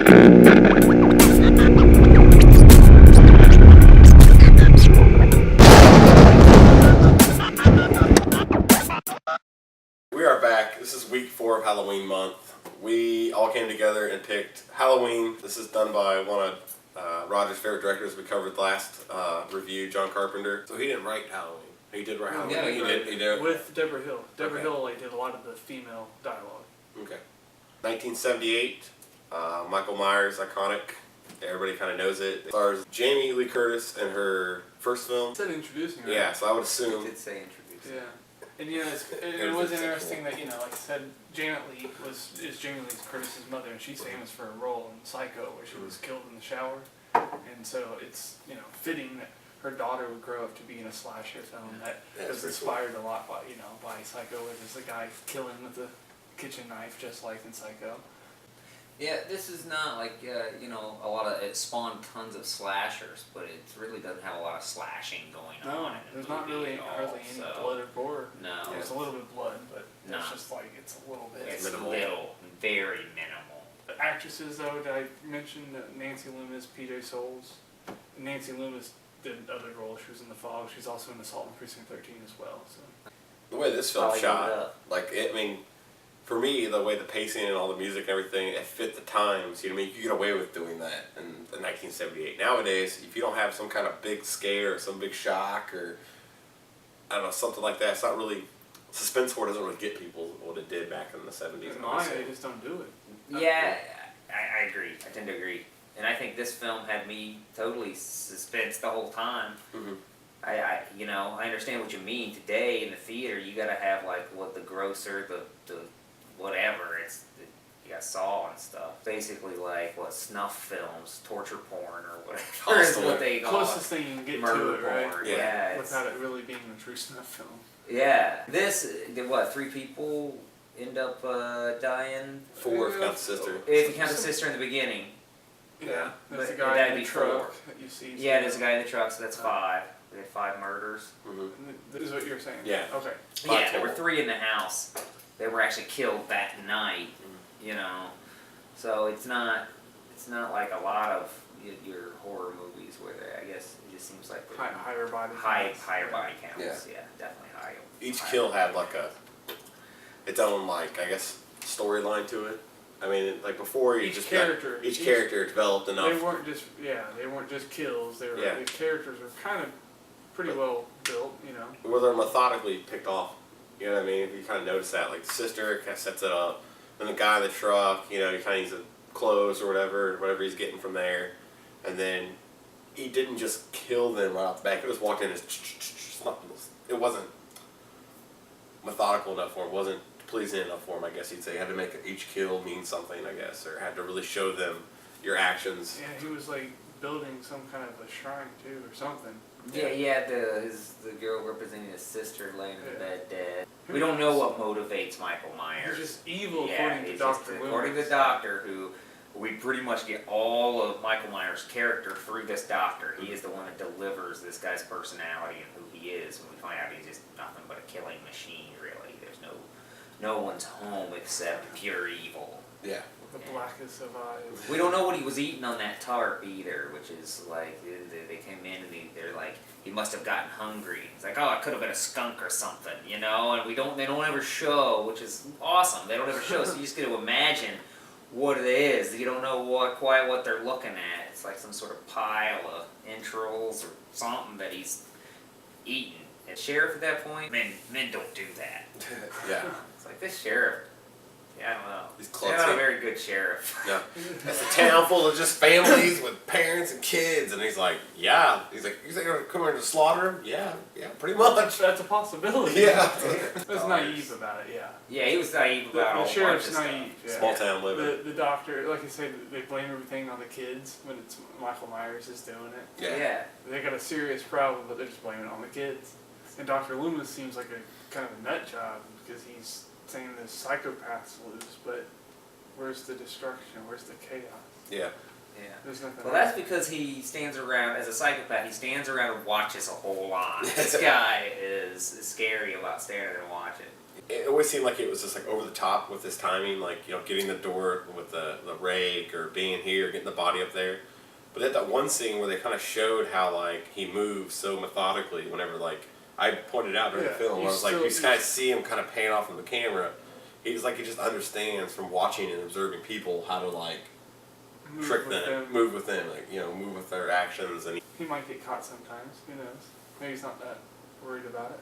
We are back. This is week 4 of Halloween month. We all came together and picked Halloween. This is done by one of Roger's favorite directors we covered last review, John Carpenter. So he didn't write Halloween. He did write Halloween. Yeah, he did. With Deborah Hill. Deborah Hill did a lot of the female dialogue. Okay. 1978. Michael Myers, iconic. Everybody kind of knows it. It stars Jamie Lee Curtis in her first film. It said introducing her. Yeah, so I would assume. It did say introducing. Yeah. And it was interesting that, like I said, Janet Leigh is Jamie Lee Curtis's mother, and she's famous for a role in Psycho where she was killed in the shower. And so it's, fitting that her daughter would grow up to be in a slasher film that was inspired a lot by, by Psycho, where there's a guy killing with a kitchen knife just like in Psycho. Yeah, this is not like, a lot of, it spawned tons of slashers, but it really doesn't have a lot of slashing going on. There's not really hardly any blood or gore. No. There's a little bit of blood, but it's just like, it's a little bit. It's little, very minimal. The actresses, though, that I mentioned, Nancy Loomis, PJ Souls. Nancy Loomis did other roles. She was in The Fog. She's also in Assault on Precinct 13 as well. So The way this film shot, for me, the way the pacing and all the music and everything, it fit the times. You could get away with doing that in 1978. Nowadays, if you don't have some kind of big scare or some big shock or, I don't know, something like that, it's not really, suspense horror doesn't really get people what it did back in the 70s. They just don't do it. Yeah, I agree. I tend to agree. And I think this film had me totally suspense the whole time. Mm-hmm. I understand what you mean. Today in the theater, you gotta have the grosser, the whatever. You got Saw and stuff. Basically snuff films, torture porn or whatever is what they call it. Closest thing you can get Murder to it, right? porn. Yeah. Without it really being a true snuff film. Yeah. This, 3 people end up dying? 4 if you count the sister. If you count the sister in the beginning. Yeah. There's a But guy that'd in the be truck 4. that you see. Yeah, there's a guy in the truck, so that's 5. We had 5 murders. Mm-hmm. This is what you're saying? Yeah. Okay. Yeah, there were 3 in the house. They were actually killed that night, So it's not like a lot of your horror movies where I guess it just seems like higher body higher counts. body counts. Yeah, definitely higher. Each kill had its own storyline to it. I mean, before each character developed enough. They weren't just kills. They were the characters were kind of pretty well built, Where they're methodically picked off. You know what I mean? You kind of notice that, the sister kind of sets it up, then the guy in the truck, he kind of needs the clothes or whatever he's getting from there, and then he didn't just kill them right off the bat. He just walked in and it wasn't methodical enough for him. It wasn't pleasing enough for him, I guess you'd say. You had to make each kill mean something, I guess, or had to really show them your actions. Yeah, he was building some kind of a shrine too, or something. Yeah, the girl representing his sister laying in the bed dead. We don't know what motivates Michael Myers. He's just evil, according to Dr. Loomis. According to the doctor, who we pretty much get all of Michael Myers' character through this doctor. He is the one that delivers this guy's personality and who he is. When we find out he's just nothing but a killing machine, really. There's no one's home except pure evil. Yeah. The blackest of eyes. We don't know what he was eating on that tarp either, which is they came in and they're like, he must have gotten hungry. It's like, oh, it could have been a skunk or something, and they don't ever show, which is awesome. They don't ever show, so you just get to imagine what it is. You don't know quite what they're looking at. It's like some sort of pile of entrails or something that he's eating. And sheriff at that point, men don't do that. Yeah. It's like this sheriff. Yeah, I don't know. He's not a very good sheriff. Yeah. That's a town full of just families with parents and kids, and he's like, yeah. He's like, you think they're coming here to slaughter him? Yeah, pretty much. That's a possibility. Yeah. That's naive about it, yeah. Yeah, he was naive about all the sheriff's naive. Yeah. Small town living. The doctor, like I said, they blame everything on the kids when it's Michael Myers is doing it. Yeah. They got a serious problem, but they're just blaming it on the kids. And Dr. Loomis seems like a kind of a nut job because he's saying the psychopath's loose, but where's the destruction? Where's the chaos? Yeah. Yeah. There's nothing. Well, that's because he stands around, as a psychopath, he stands around and watches a whole lot. This guy is scary about standing and watching. it always seemed like it was just like over the top with his timing, like, you know, getting the door with the rake or being here, getting the body up there. But they had that one scene where they kind of showed how like he moves so methodically. Whenever like I pointed out during the film, where I was like, you kind of see him kind of paying off of the camera. He's like he just understands from watching and observing people how to like trick them, move with them, like, you know, move with their actions. And he might get caught sometimes. Who knows? Maybe he's not that worried about it.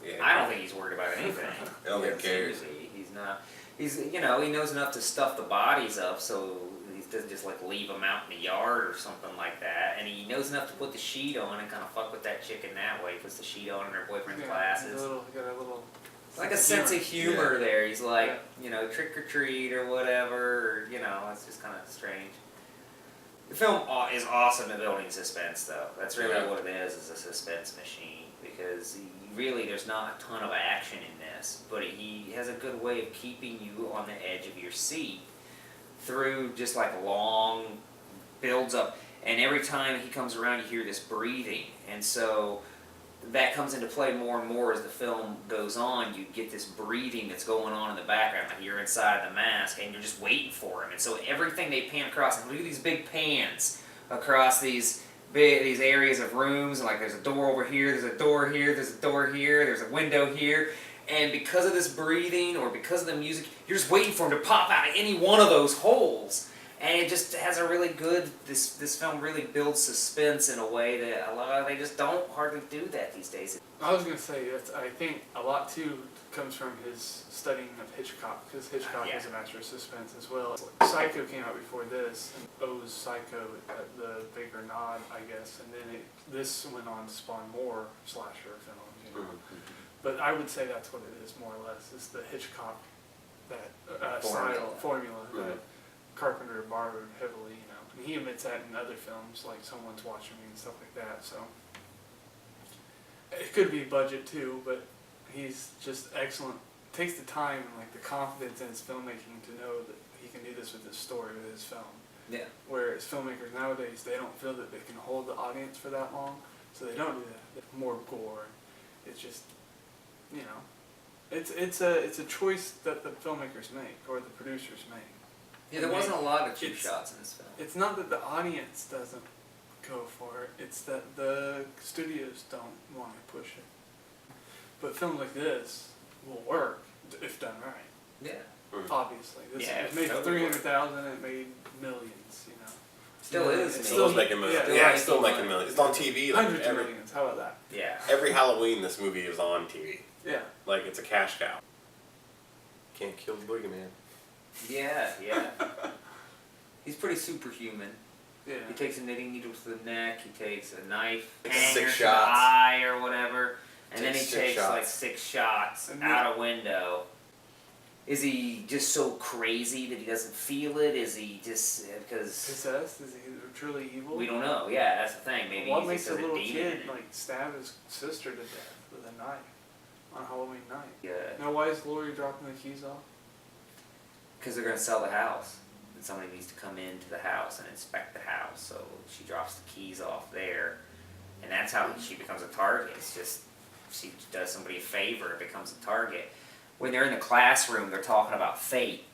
Yeah, I don't think he's worried about anything. I don't think he cares. He's not. He's, you know, he knows enough to stuff the bodies up, so he doesn't just like leave them out in the yard or something like that. And he knows enough to put the sheet on and kind of fuck with that chick in that way. He puts the sheet on in her boyfriend's glasses. Got a little like a sense of humor there. He's like, you know, trick or treat or whatever. Or, you know, it's just kind of strange. The film is awesome at building suspense, though. That's really what it is a suspense machine. Because really, there's not a ton of action in this, but he has a good way of keeping you on the edge of your seat through just like long builds up. And every time he comes around, you hear this breathing. And so that comes into play more and more as the film goes on. You get this breathing that's going on in the background, like you're inside the mask, and you're just waiting for him. And so everything they pan across, and look at these big pans across these areas of rooms, and like there's a door over here, there's a door here, there's a door here, there's a window here. And because of this breathing, or because of the music, you're just waiting for him to pop out of any one of those holes. And it just has a really good, this film really builds suspense in a way that they just don't hardly do that these days. I was going to say, I think a lot too comes from his studying of Hitchcock, because Hitchcock is a master of suspense as well. Psycho came out before this, and owes Psycho the bigger nod, I guess, and then this went on to spawn more slasher films, you know. But I would say that's what it is, more or less. It's the Hitchcock, that formula that Carpenter borrowed heavily, you know. And he admits that in other films, like Someone's Watching Me and stuff like that, so. It could be budget too, but he's just excellent. Takes the time and like the confidence in his filmmaking to know that he can do this with his story, with his film. Yeah. Whereas filmmakers nowadays, they don't feel that they can hold the audience for that long, so they don't do that. More gore. It's just, you know, it's a choice that the filmmakers make or the producers make. Yeah, there wasn't a lot of cheap shots in this film. It's not that the audience doesn't go for it, it's that the studios don't want to push it. But film like this will work if done right. Yeah. Obviously. It made $300,000 and it made millions, you know. Still is. It's still making millions. Yeah, it's still making millions. It's on TV. Like hundreds of millions. How about that? Yeah. Every Halloween this movie is on TV. Yeah. Like it's a cash cow. Can't kill the boogeyman. Yeah. He's pretty superhuman. Yeah. He takes a knitting needle to the neck, he takes a knife, hanger to the eye or whatever, and then he takes like 6 shots out a window. Is he just so crazy that he doesn't feel it? Is he just because possessed? Is he truly evil? We don't know. Yeah, that's the thing. Maybe what makes a little kid like stab his sister to death with a knife on Halloween night? Yeah. Now why is Lori dropping the keys off? Because they're gonna sell the house. Somebody needs to come into the house and inspect the house, so she drops the keys off there, and that's how she becomes a target. It's just she does somebody a favor and becomes a target. When they're in the classroom, they're talking about fate,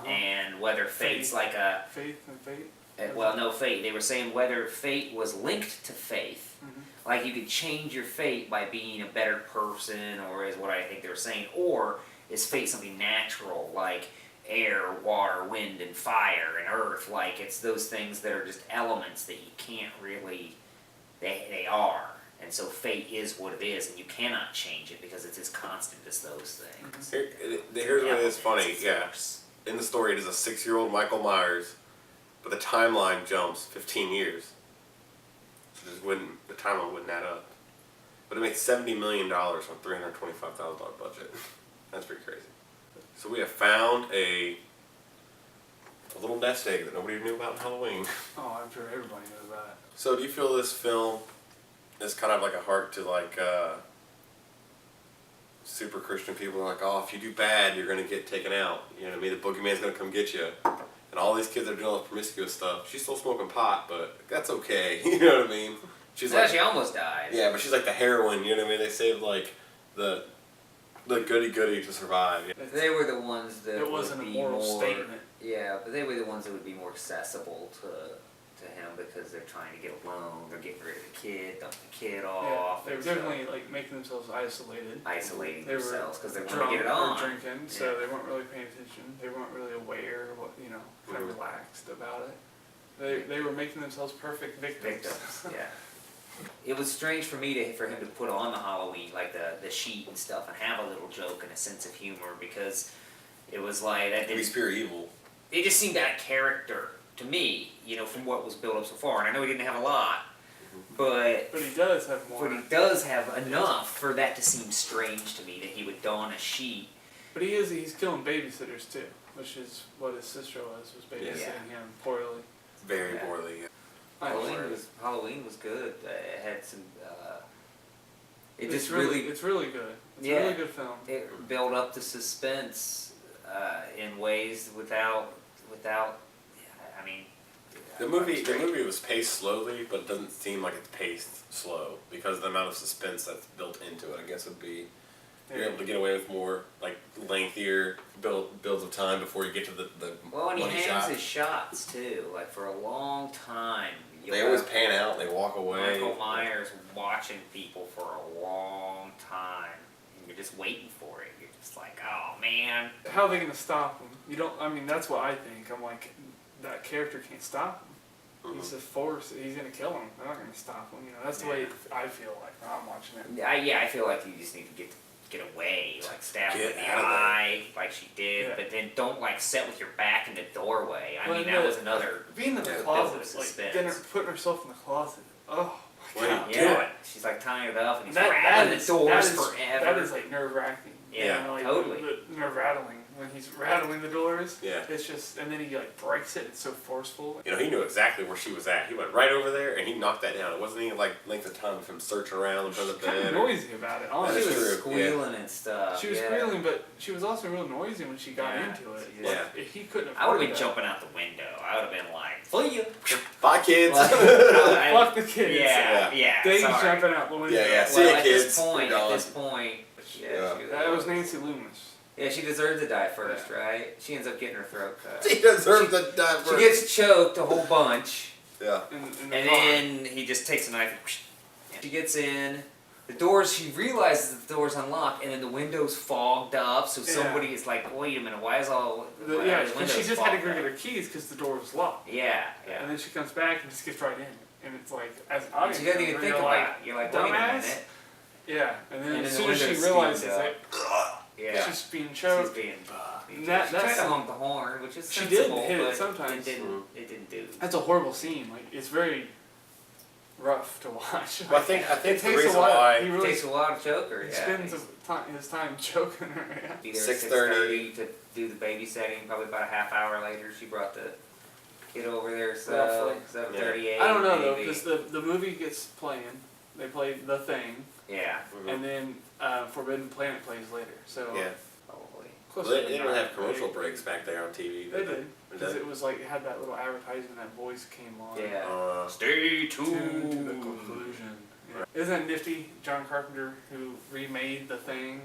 and whether fate's like a faith and fate. Well, no fate. They were saying whether fate was linked to faith, like you could change your fate by being a better person, or is what I think they were saying, or is fate something natural, like air, water, wind, and fire, and earth, like it's those things that are just elements that you can't really, they are. And so fate is what it is, and you cannot change it because it's as constant as those things. Here's what is funny, in the story it is a 6-year-old Michael Myers, but the timeline jumps 15 years. So the timeline wouldn't add up. But it made $70 million on a $325,000 budget. That's pretty crazy. So we have found a little nest egg that nobody knew about in Halloween. Oh, I'm sure everybody knows that. So do you feel this film is kind of like a heart to like super Christian people like, oh, if you do bad, you're going to get taken out. You know what I mean? The boogeyman's going to come get you. And all these kids are doing all this promiscuous stuff. She's still smoking pot, but that's okay. You know what I mean? She's she almost died. Yeah, but she's like the heroine, you know what I mean? They saved like the the goody to survive. Yeah. They were the ones that it wasn't would a be moral more, statement. Yeah, but they were the ones that would be more accessible to him because they're trying to get alone. They're getting rid of the kid, dump the kid off. They were definitely like making themselves isolated. Isolating they themselves because they were want to get it on. or drinking, so they weren't really paying attention. They weren't really aware of what, kind of relaxed about it. They were making themselves perfect victims. Yeah. It was strange for me for him to put on the Halloween, like the sheet and stuff, and have a little joke and a sense of humor because it was like that. He's pure evil. It just seemed out of character to me, from what was built up so far. And I know he didn't have a lot, but he does have more. But he does have enough for that to seem strange to me that he would don a sheet. But he's killing babysitters too, which is what his sister was babysitting him poorly. Very poorly. Yeah. Halloween was good. It had some. It's really good. It's a really good film. It built up the suspense in ways without. I mean. The movie was paced slowly, but it doesn't seem like it's paced slow because of the amount of suspense that's built into it. I guess would be you're able to get away with more like lengthier builds of time before you get to the well, and he money hangs shot. his shots too. Like for a long time. They always pan out. They walk away. Michael Myers watching people for a long time, and you're just waiting for it. You're just like, oh man. How are they gonna stop him? You don't. I mean, that's what I think. I'm like, that character can't stop him. Mm-hmm. He's a force. He's gonna kill him. They're not gonna stop him. That's the way I feel like when I'm watching it. I feel like you just need to get away, like stab him in the eye, like she did, but then don't like sit with your back in the doorway. I mean, that was another. Being in the closet, like putting herself in the the Oh my God. Yeah, she's like tying it up and he's rattling the doors forever. That is like nerve-wracking. Yeah, like totally. The nerve-rattling when he's rattling the doors. Yeah. It's just, and then he like breaks it. It's so forceful. He knew exactly where she was at. He went right over there and he knocked that down. It wasn't any like length of time of him searching around in front of the bed. Kind of noisy about it. Honestly, she was squealing and stuff. She was squealing, but she was also real noisy when she got into it. Yeah. If he couldn't have. I would have been jumping out the window. I would have been like, "For you, bye kids." Fuck the kids. Yeah. Dave's jumping out the window. Yeah. See you kids. At this point, that was Nancy Loomis. Yeah, she deserved to die first, right? She ends up getting her throat cut. She deserved to die first. She gets choked a whole bunch. Yeah. And then he just takes a knife and she gets in. The doors, she realizes that the door's unlocked, and then the window's fogged up, so somebody is like, wait a minute, why is all the windows because she just had to go get her keys because the door was locked. Yeah. And then she comes back and just gets right in. And it's like, as an audience, she doesn't even think about it. You're like, wait a minute. Yeah, and then as soon as she realizes that she's being choked. She's being she tried to honk the horn, which is she sensible, did hit but it sometimes. It didn't do. That's a horrible scene. Like, it's very rough to watch. Well, I think the reason why it takes a while to choke her. He spends his time choking her. Be there 6:30 to do the babysitting. Probably about a half hour later, she brought the kid over there. So 7:38. I don't know though, because the movie gets playing. They play The Thing. Yeah. And then Forbidden Planet plays later. So probably. Well, they didn't have commercial breaks back there on TV. They did. Because it was like, it had that little advertisement, that voice came on. Yeah. Stay tuned to the conclusion. Yeah. Isn't that nifty? John Carpenter, who remade The Thing,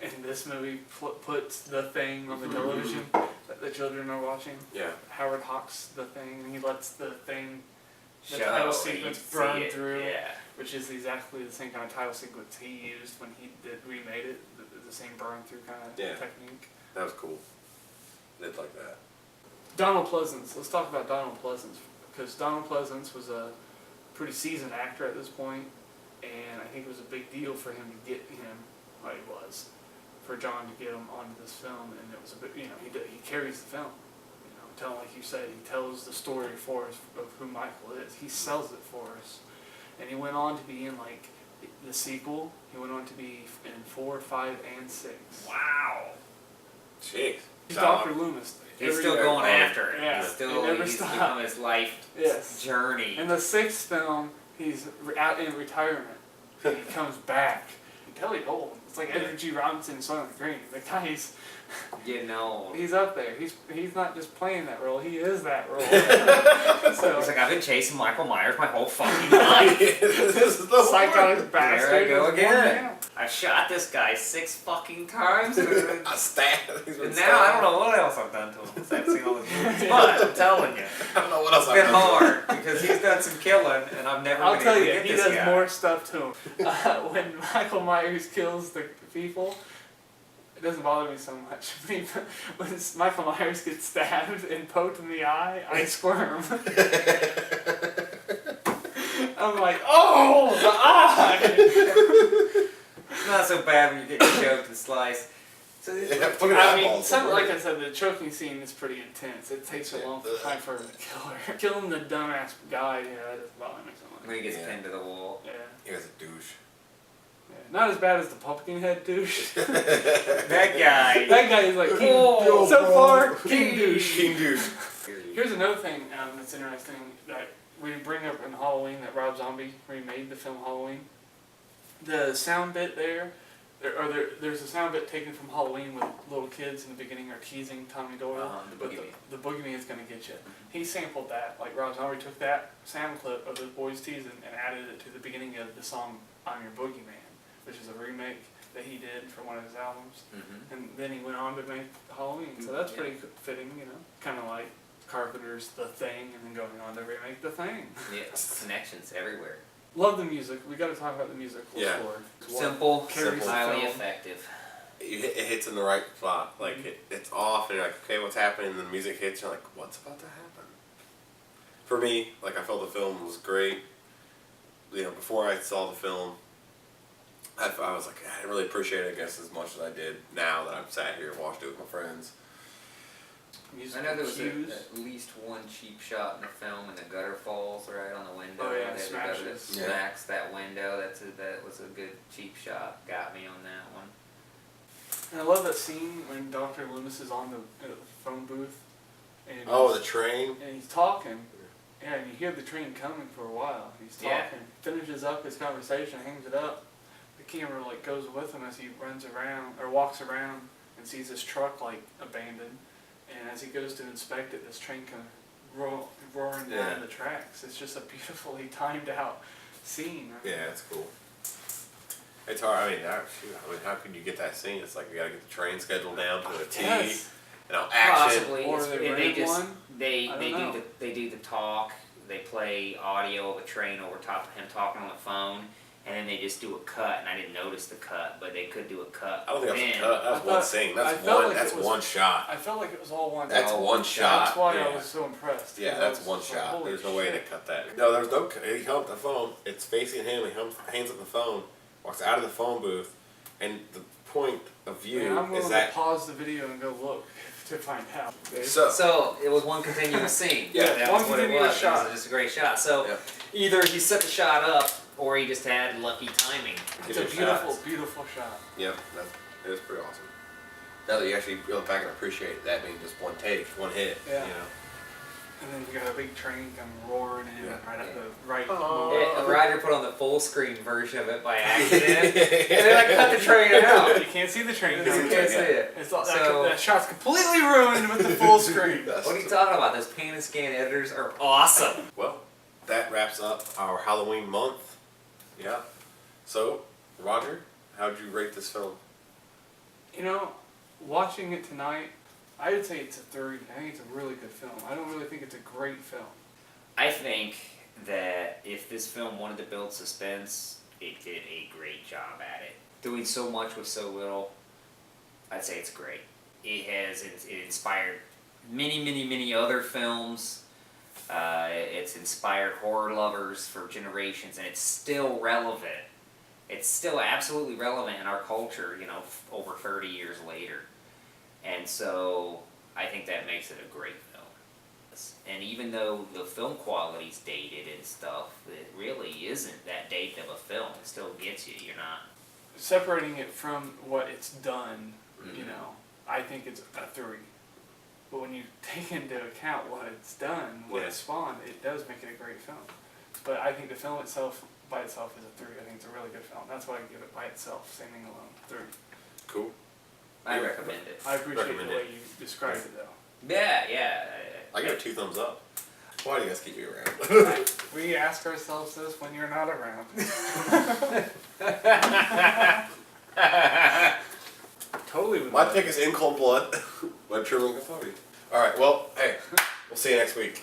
in this movie puts The Thing on the television that the children are watching. Yeah. Howard Hawks' The Thing, and he lets The Thing, the show, title sequence burn through. Yeah. Which is exactly the same kind of title sequence he used when he remade it. The same burn through kind of technique. That was cool. Did like that. Donald Pleasance. Let's talk about Donald Pleasance, because Donald Pleasance was a pretty seasoned actor at this point, and I think it was a big deal for him to get him. Well, it was for John to get him onto this film, and it was a bit. He carries the film. Like you said, he tells the story for us of who Michael is. He sells it for us. And he went on to be in like the sequel. He went on to be in 4, 5, and 6. Wow. Jeez. He's Dr. Loomis. He's still going after it. Yeah. He's become his life journey. In the 6th film, he's out in retirement. He comes back. You can tell he's old. It's like Edward G. Robinson in Soylent Green. The guy's he's up there. He's not just playing that role. He is that role. So he's like, I've been chasing Michael Myers my whole fucking life. This is the psychotic bastard. There I go again. I shot this guy 6 fucking times. I stabbed. And now I don't know what else I've done to him since I've seen all his movies. But I'm telling you, I don't know what else it's been hard because he's done some killing, and I've never I'll been tell able to you, get he this does guy. more stuff to him. When Michael Myers kills the people, it doesn't bother me so much. When Michael Myers gets stabbed and poked in the eye, I squirm. I'm like, oh, the eye! It's not so bad when you get choked and sliced. So I mean, like I said, the choking scene is pretty intense. It takes a long time for him to kill her. Killing the dumbass guy, yeah, that doesn't bother me so much. when he gets pinned to the wall. Yeah. He was a douche. Yeah. Not as bad as the pumpkin head douche. That guy. That guy is like, Oh, so far, king douche. King douche. Here's another thing that's interesting that we bring up in Halloween that Rob Zombie remade the film Halloween. The sound bit there's a sound bit taken from Halloween with little kids in the beginning are teasing Tommy Doyle. The boogeyman. The boogeyman is going to get you. He sampled that. Like Rob Zombie took that sound clip of the boys teasing and added it to the beginning of the song I'm Your Boogeyman, which is a remake that he did for one of his albums. Mm-hmm. And then he went on to make Halloween. So that's pretty fitting, you know. Kind of like Carpenter's The Thing and then going on to remake The Thing. Yes, connections everywhere. Love the music. We got to talk about the musical Yeah. score. Simple, carries the highly film. effective. It hits in the right spot. Like, it's off, and you're like, okay, what's happening? And the music hits, you're like, what's about to happen? For me, like, I felt the film was great. You know, before I saw the film, I was like, I didn't really appreciate it, I guess, as much as I did now that I've sat here and watched it with my friends. I know there was at least one cheap shot in the film, and the gutter falls right on the window. Oh, yeah, The smashes. gutter smacks that window. That was a good cheap shot. Got me on that one. And I love that scene when Dr. Loomis is on the phone booth. And The train. And he's talking. Yeah, and you hear the train coming for a while. He's talking, finishes up his conversation, hangs it up. The camera like goes with him as he runs around or walks around and sees his truck like abandoned. And as he goes to inspect it, this train kind of roaring down the tracks. It's just a beautifully timed out scene. Right? Yeah, it's cool. It's hard. I mean, how can you get that scene? It's like you gotta get the train scheduled down to a T. Yes. You know, action. Possibly. Or they just one? they do the talk. They play audio of a train over top of him talking on the phone, and then they just do a cut. And I didn't notice the cut, but they could do a cut. I don't think then. that's a cut. That's one scene. That's one shot. I felt like it was all one. That's one shot. That's why I was so impressed. Yeah, that's one shot. Holy There's no way shit. to cut that. No, there's no. He held up the phone. It's facing him. He hands up the phone, walks out of the phone booth, and the point of view Man, I'm willing is that. to pause the video and go look to find out. So it was one continuous scene. Yeah, that one was what it continuous was. shot. It was just a great shot. So either he set the shot up, or he just had lucky timing. It's a beautiful, beautiful shot. Yep, it was pretty awesome. Now that you actually go back and appreciate that being just one take, one hit. Yeah. You know. And then you got a big train come roaring in right at the right Yeah, Roger put on the full screen version of it by accident, and then I cut the train out. You can't see the train You coming. can't see it. It's all, So- that shot's completely ruined with the full screen. What are you talking about? Those pan and scan editors are awesome. Well, that wraps up our Halloween month. Yeah. So, Roger, how'd you rate this film? You know, watching it tonight, I would say it's a 3. I think it's a really good film. I don't really think it's a great film. I think that if this film wanted to build suspense, it did a great job at it. Doing so much with so little, I'd say it's great. It inspired many other films. It's inspired horror lovers for generations, and it's still relevant. It's still absolutely relevant in our culture, you know, over 30 years later. And so I think that makes it a great film. And even though the film quality's dated and stuff, it really isn't that dated of a film. It still gets you. You're not. Separating it from what it's done, you know, I think it's a 3. But when you take into account what it's done, what it spawned, it does make it a great film. But I think the film itself, by itself, is a 3. I think it's a really good film. That's why I give it by itself, standing alone, 3. Cool. I recommend it. I appreciate the way you described it, though. Yeah. I give it 2 thumbs up. Why do you guys keep me around? We ask ourselves this when you're not around. Totally. Would My pick is In Cold Blood by Truman Capote. All right. Well, hey, we'll see you next week.